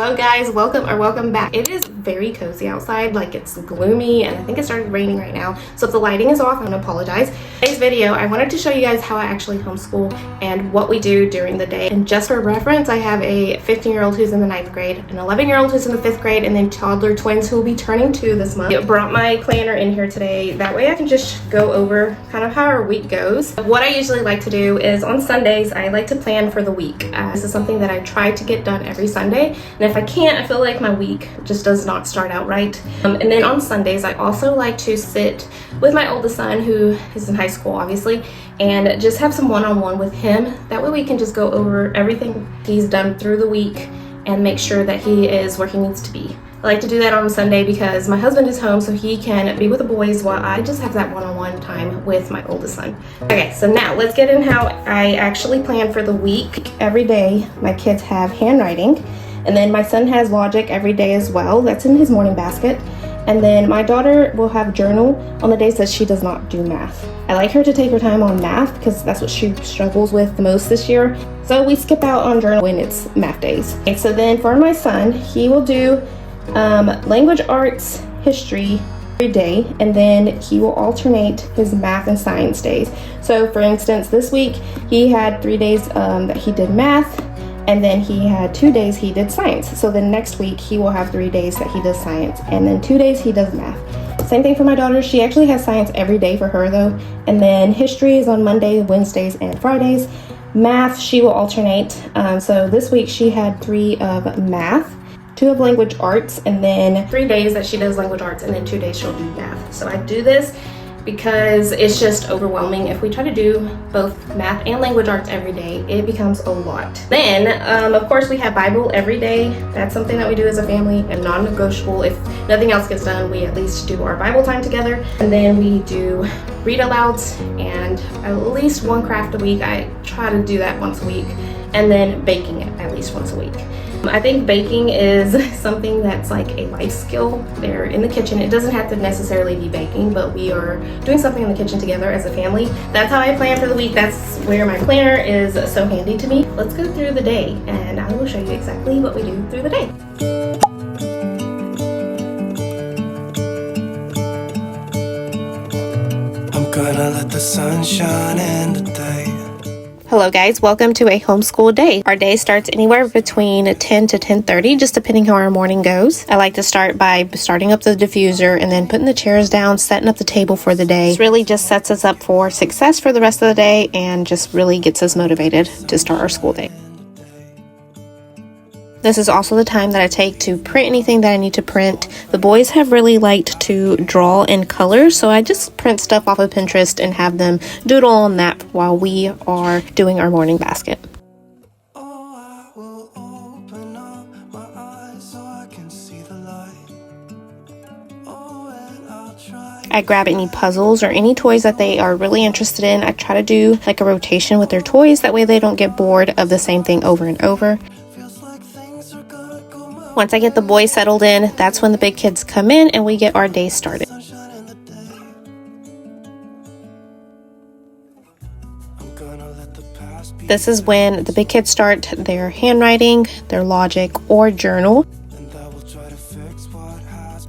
Hello guys, welcome back. It is very cozy outside, like it's gloomy and I think it started raining right now. So if the lighting is off, I'm gonna apologize. Today's video, I wanted to show you guys how I actually homeschool and what we do during the day. And just for reference, I have a 15-year-old who's in the 9th grade, an 11-year-old who's in the 5th grade, and then toddler twins who will be turning 2 this month. I brought my planner in here today. That way I can just go over kind of how our week goes. What I usually like to do is on Sundays, I like to plan for the week. This is something that I try to get done every Sunday. And if I can't, I feel like my week just does not start out right. And then on Sundays, I also like to sit with my oldest son, who is in high school, obviously, and just have some one-on-one with him. That way we can just go over everything he's done through the week and make sure that he is where he needs to be. I like to do that on Sunday because my husband is home so he can be with the boys while I just have that one-on-one time with my oldest son. Okay, so now let's get in how I actually plan for the week. Every day my kids have handwriting, and then my son has logic every day as well. That's in his morning basket. And then my daughter will have journal on the days that she does not do math. I like her to take her time on math because that's what she struggles with the most this year. So we skip out on journal when it's math days. Okay, so then for my son, he will do language arts, history every day, and then he will alternate his math and science days. So for instance, this week he had 3 days that he did math, and then he had 2 days he did science. So then next week he will have 3 days that he does science, and then 2 days he does math. Same thing for my daughter. She actually has science every day for her though, and then history is on Monday, Wednesdays, and Fridays. Math, she will alternate. So this week she had 3 of math, 2 of language arts, and then 3 days that she does language arts, and then 2 days she'll do math. So I do this because it's just overwhelming. If we try to do both math and language arts every day, it becomes a lot. Then, of course, we have Bible every day. That's something that we do as a family and non-negotiable. If nothing else gets done, we at least do our Bible time together. And then we do read alouds and at least one craft a week. I try to do that once a week. And then baking it at least once a week. I think baking is something that's like a life skill there in the kitchen. It doesn't have to necessarily be baking, but we are doing something in the kitchen together as a family. That's how I plan for the week. That's where my planner is so handy to me. Let's go through the day and I will show you exactly what we do through the day. I'm gonna let the sun shine in today. Hello guys, welcome to a homeschool day. Our day starts anywhere between 10 to 10:30, just depending how our morning goes. I like to start by starting up the diffuser and then putting the chairs down, setting up the table for the day. This really just sets us up for success for the rest of the day and just really gets us motivated to start our school day. This is also the time that I take to print anything that I need to print. The boys have really liked to draw in color, so I just print stuff off of Pinterest and have them doodle on that while we are doing our morning basket. I grab any puzzles or any toys that they are really interested in. I try to do like a rotation with their toys, that way they don't get bored of the same thing over and over. Once I get the boys settled in, that's when the big kids come in and we get our day started. This is when the big kids start their handwriting, their logic, or journal.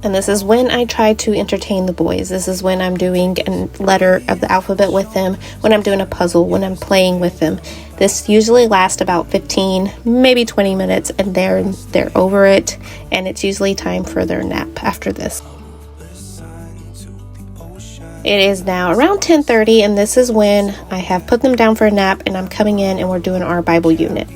And this is when I try to entertain the boys. This is when I'm doing a letter of the alphabet with them, when I'm doing a puzzle, when I'm playing with them. This usually lasts about 15, maybe 20 minutes, and they're over it, and it's usually time for their nap after this. It is now around 10:30, and this is when I have put them down for a nap, and I'm coming in and we're doing our Bible unit.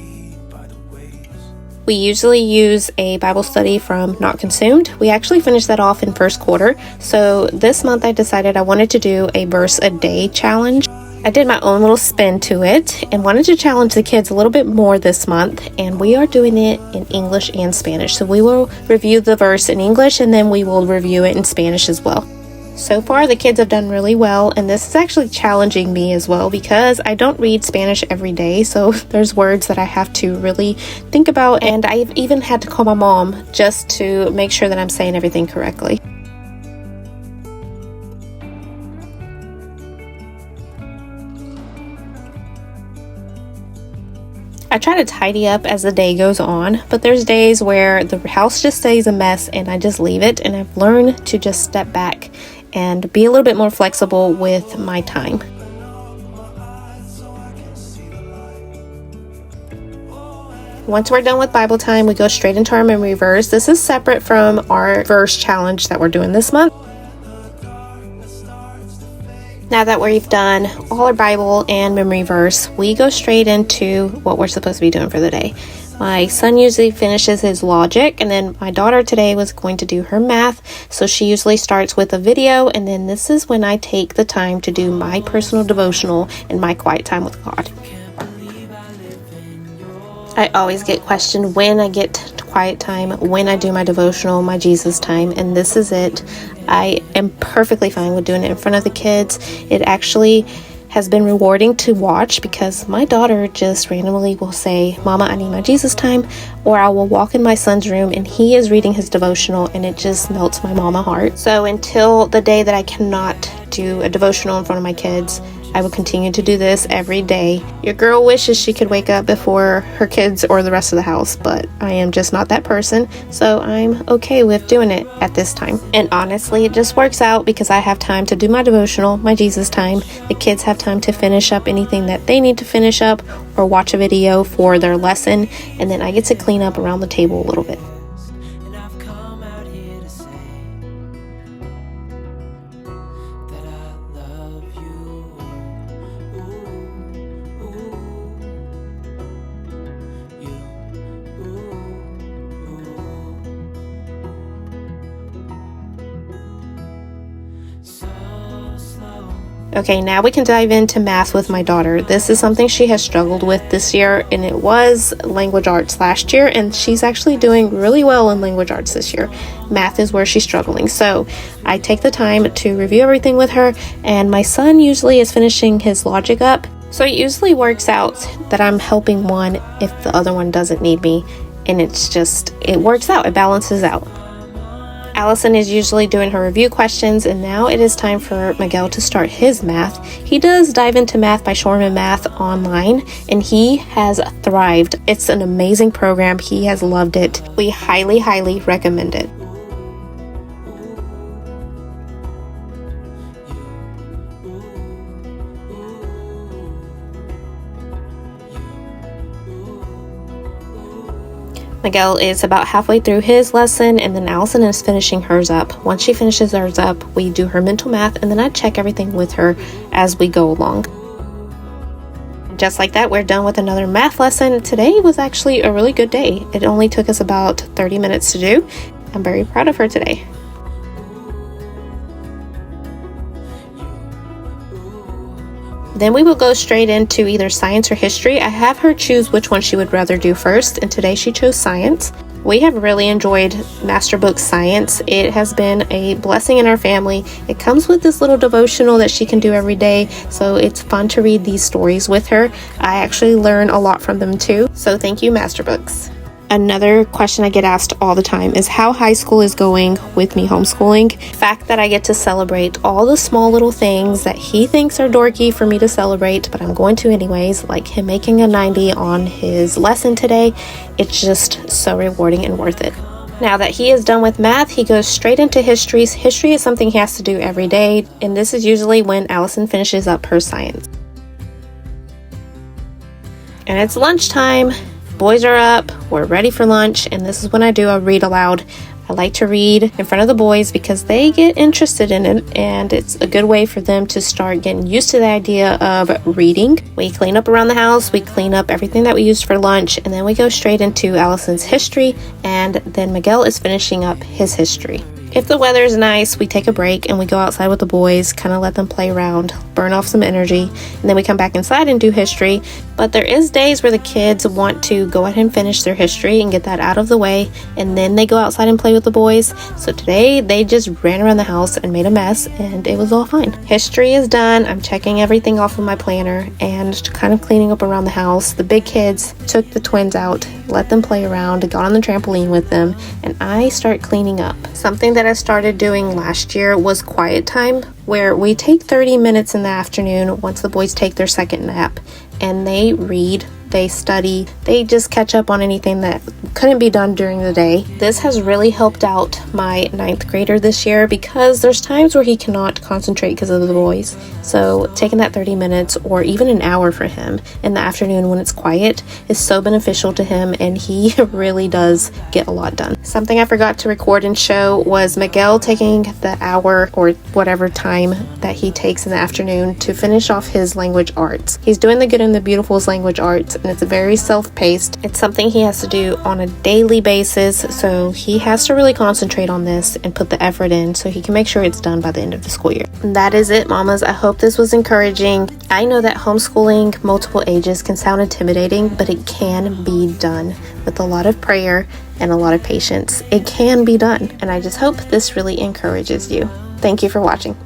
We usually use a Bible study from Not Consumed. We actually finished that off in first quarter. So this month I decided I wanted to do a verse a day challenge. I did my own little spin to it and wanted to challenge the kids a little bit more this month. And we are doing it in English and Spanish. So we will review the verse in English and then we will review it in Spanish as well. So far, the kids have done really well, and this is actually challenging me as well because I don't read Spanish every day, so there's words that I have to really think about, and I've even had to call my mom just to make sure that I'm saying everything correctly. I try to tidy up as the day goes on, but there's days where the house just stays a mess and I just leave it, and I've learned to just step back and be a little bit more flexible with my time. Once we're done with Bible time, we go straight into our memory verse. This is separate from our verse challenge that we're doing this month. Now that we've done all our Bible and memory verse, we go straight into what we're supposed to be doing for the day. My son usually finishes his logic, and then my daughter today was going to do her math, so she usually starts with a video, and then this is when I take the time to do my personal devotional and my quiet time with God. I always get questioned when I get to quiet time, when I do my devotional, my Jesus time, and this is it. I am perfectly fine with doing it in front of the kids. It actually has been rewarding to watch because my daughter just randomly will say, "Mama, I need my Jesus time," or I will walk in my son's room and he is reading his devotional, and it just melts my mama heart. So until the day that I cannot do a devotional in front of my kids, I will continue to do this every day. Your girl wishes she could wake up before her kids or the rest of the house, but I am just not that person, so I'm okay with doing it at this time. And honestly, it just works out because I have time to do my devotional, my Jesus time. The kids have time to finish up anything that they need to finish up or watch a video for their lesson, and then I get to clean up around the table a little bit. Okay, now we can dive into math with my daughter. This is something she has struggled with this year, and it was language arts last year, and she's actually doing really well in language arts this year. Math is where she's struggling. So I take the time to review everything with her, and my son usually is finishing his logic up. So it usually works out that I'm helping one if the other one doesn't need me, and it works out, it balances out. Allison is usually doing her review questions, and now it is time for Miguel to start his math. He does dive into math by ShormannMath online, and he has thrived. It's an amazing program. He has loved it. We highly, highly recommend it. Miguel is about halfway through his lesson, and then Allison is finishing hers up. Once she finishes hers up, we do her mental math, and then I check everything with her as we go along. Just like that, we're done with another math lesson. Today was actually a really good day. It only took us about 30 minutes to do. I'm very proud of her today. Then we will go straight into either science or history. I have her choose which one she would rather do first, and today she chose science. We have really enjoyed Master Book Science. It has been a blessing in our family. It comes with this little devotional that she can do every day, so it's fun to read these stories with her. I actually learn a lot from them too, so thank you, Master Books. Another question I get asked all the time is how high school is going with me homeschooling. The fact that I get to celebrate all the small little things that he thinks are dorky for me to celebrate, but I'm going to anyways, like him making a 90 on his lesson today. It's just so rewarding and worth it. Now that he is done with math, he goes straight into history. History is something he has to do every day, and this is usually when Allison finishes up her science. And it's lunchtime. Boys are up, we're ready for lunch, and this is when I do a read aloud. I like to read in front of the boys because they get interested in it, and it's a good way for them to start getting used to the idea of reading. We clean up around the house, we clean up everything that we used for lunch, and then we go straight into Allison's history, and then Miguel is finishing up his history. If the weather is nice, we take a break and we go outside with the boys, kind of let them play around, burn off some energy, and then we come back inside and do history. But there is days where the kids want to go ahead and finish their history and get that out of the way, and then they go outside and play with the boys. So today they just ran around the house and made a mess, and it was all fine. History is done. I'm checking everything off of my planner and kind of cleaning up around the house. The big kids took the twins out, let them play around, got on the trampoline with them, and I start cleaning up. Something that I started doing last year was quiet time, where we take 30 minutes in the afternoon once the boys take their second nap, and they read they study, they just catch up on anything that couldn't be done during the day. This has really helped out my 9th grader this year because there's times where he cannot concentrate because of the boys. So taking that 30 minutes or even an hour for him in the afternoon when it's quiet is so beneficial to him, and he really does get a lot done. Something I forgot to record and show was Miguel taking the hour or whatever time that he takes in the afternoon to finish off his language arts. He's doing the Good and the Beautiful's language arts, and it's very self-paced. It's something he has to do on a daily basis, so he has to really concentrate on this and put the effort in so he can make sure it's done by the end of the school year. And that is it, mamas. I hope this was encouraging. I know that homeschooling multiple ages can sound intimidating, but it can be done with a lot of prayer and a lot of patience. It can be done, and I just hope this really encourages you. Thank you for watching.